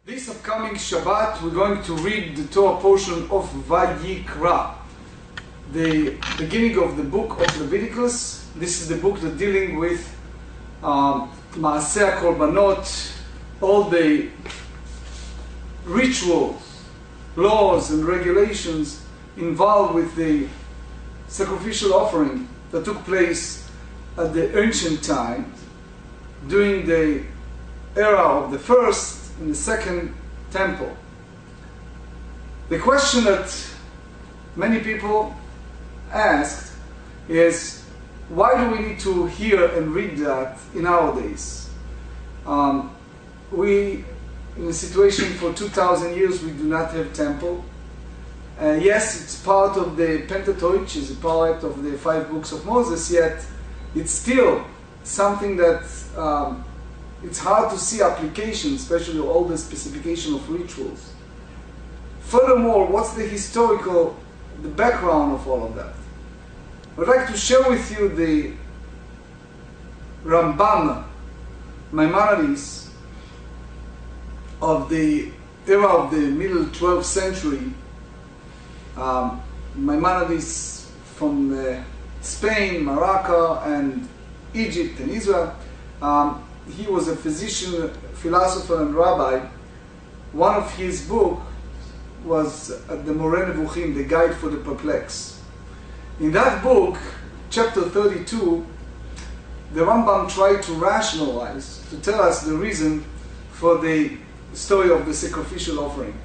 This upcoming Shabbat, we're going to read the Torah portion of Vaykra, the beginning of the book of Leviticus. This is the book that's dealing with Maaseh Korbanot, all the rituals, laws and regulations involved with the sacrificial offering that took place at the ancient times during the era of the first and the second temple. The question that many people asked is, why do we need to hear and read that in our days? We, in a situation for 2,000 years, we do not have temple. Yes, it's part of the Pentateuch, is a part of the 5 books of Moses, yet it's still something that it's hard to see application, especially all the specification of rituals. Furthermore, what's the background of all of that? I'd like to share with you the Rambam, Maimonides, of the era of the middle 12th century. Maimonides from Spain, Morocco, and Egypt and Israel. He was a physician, philosopher, and rabbi. One of his books was the Moreh Nevuchim, the Guide for the Perplexed. In that book, chapter 32, the Rambam tried to rationalize, to tell us the reason for the story of the sacrificial offering.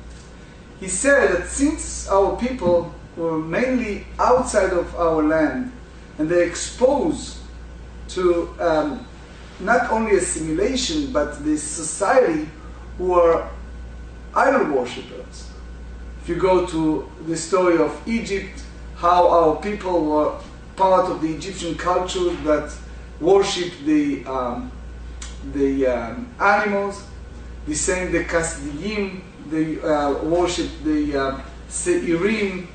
He said that since our people were mainly outside of our land, and they're exposed to not only assimilation, but the society who are idol worshippers. If you go to the story of Egypt, how our people were part of the Egyptian culture that worshipped the animals, the same the Kasdiim, they worshipped the Seirim.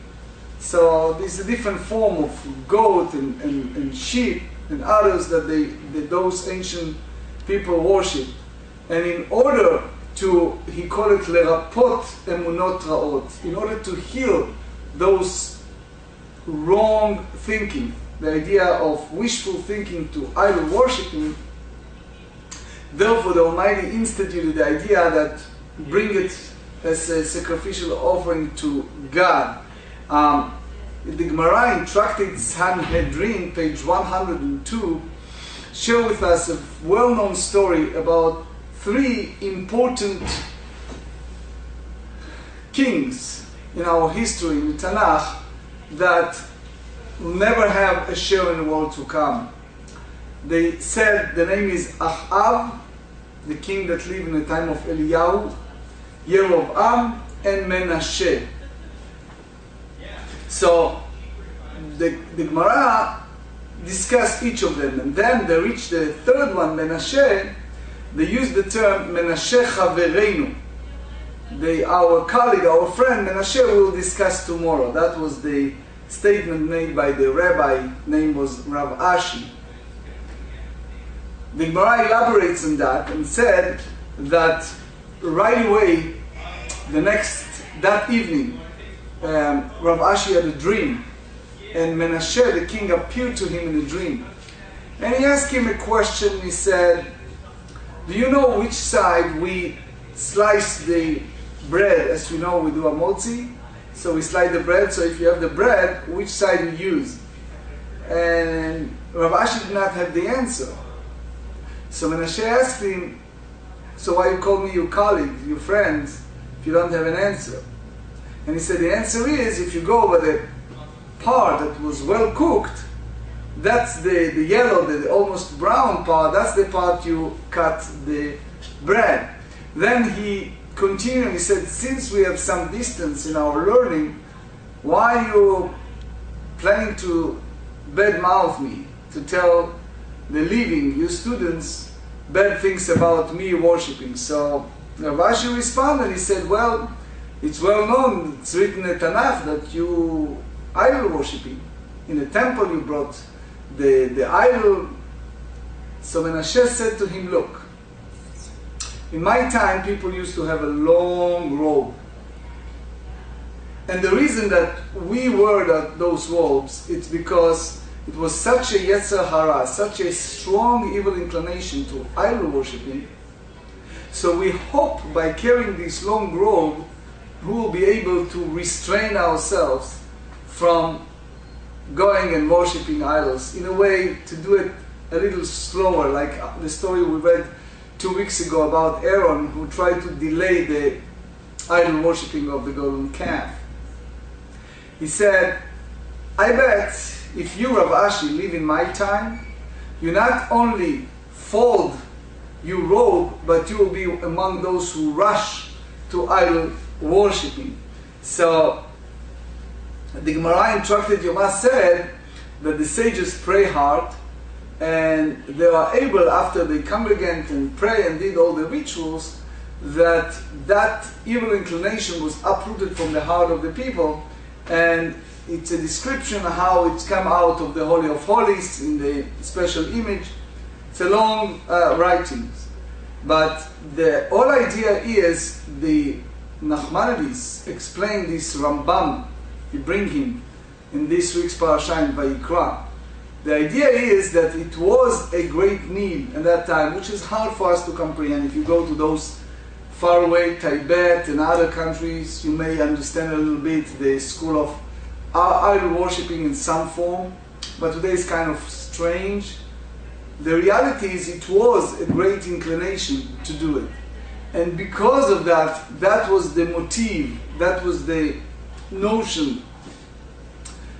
So there's a different form of goat and sheep and others that those ancient people worship. And in order to, he called it lerapot emunot raot, in order to heal those wrong thinking, the idea of wishful thinking to idol worshipping, therefore the Almighty instituted the idea that bring it as a sacrificial offering to God. The Gemara in Tractate Sanhedrin, page 102, share with us a well-known story about 3 important kings in our history, in the Tanakh, that will never have a share in the world to come. They said the name is Achav, the king that lived in the time of Eliyahu, Yerovam, and Menashe. So the Gemara discussed each of them, and then they reached the third one, Menashe. They used the term Menashe Chavereinu. Our colleague, our friend Menashe, will discuss tomorrow. That was the statement made by the rabbi, name was Rav Ashi. The Gemara elaborates on that and said that right away, that evening, Rav Ashi had a dream, and Menashe, the king, appeared to him in a dream. And he asked him a question. He said, do you know which side we slice the bread? As you know, we do a motzi, so we slice the bread. So if you have the bread, which side you use? And Rav Ashi did not have the answer. So Menashe asked him, so why you call me your colleague, your friend, if you don't have an answer? And he said, the answer is, if you go over the part that was well cooked, that's the yellow, the almost brown part, that's the part you cut the bread. Then he continued, he said, since we have some distance in our learning, why are you planning to badmouth me, to tell the living, you students, bad things about me worshipping? So Rav Ashi responded, he said, well, it's well known, it's written in the Tanakh that you idol worshipping. In the temple you brought the idol. So Menashe said to him, look, In my time, people used to have a long robe. And the reason that we wore those robes, it's because it was such a yetzer hara, such a strong evil inclination to idol worshipping. So we hope by carrying this long robe, we will be able to restrain ourselves from going and worshipping idols, in a way to do it a little slower, like the story we read 2 weeks ago about Aaron, who tried to delay the idol worshipping of the golden calf. He said, I bet if you, Rav Ashi, live in my time, you not only fold your robe, but you will be among those who rush to idol worshipping. So the Gemara in Tractate Yoma said that the sages pray hard, and they are able, after they congregate and pray and did all the rituals, that evil inclination was uprooted from the heart of the people. And it's a description of how it's come out of the Holy of Holies in the special image. It's a long writings. But the whole idea is, the Nachmanides explain this Rambam, we bring him in this week's parasha in Vaykra. The idea is that it was a great need at that time, which is hard for us to comprehend. If you go to those faraway Tibet and other countries, you may understand a little bit the school of idol worshipping in some form, but today is kind of strange. The reality is it was a great inclination to do it. And because of that, that was the motive, that was the notion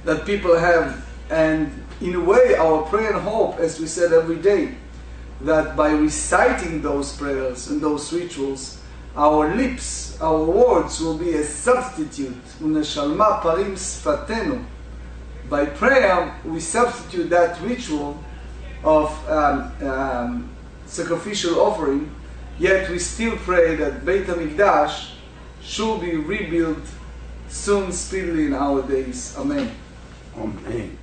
that people have. And in a way, our prayer and hope, as we said every day, that by reciting those prayers and those rituals, our lips, our words will be a substitute. Uneshalma parim sfatenu. By prayer, we substitute that ritual of sacrificial offering, yet we still pray that Beit HaMikdash should be rebuilt soon, speedily in our days. Amen. Amen.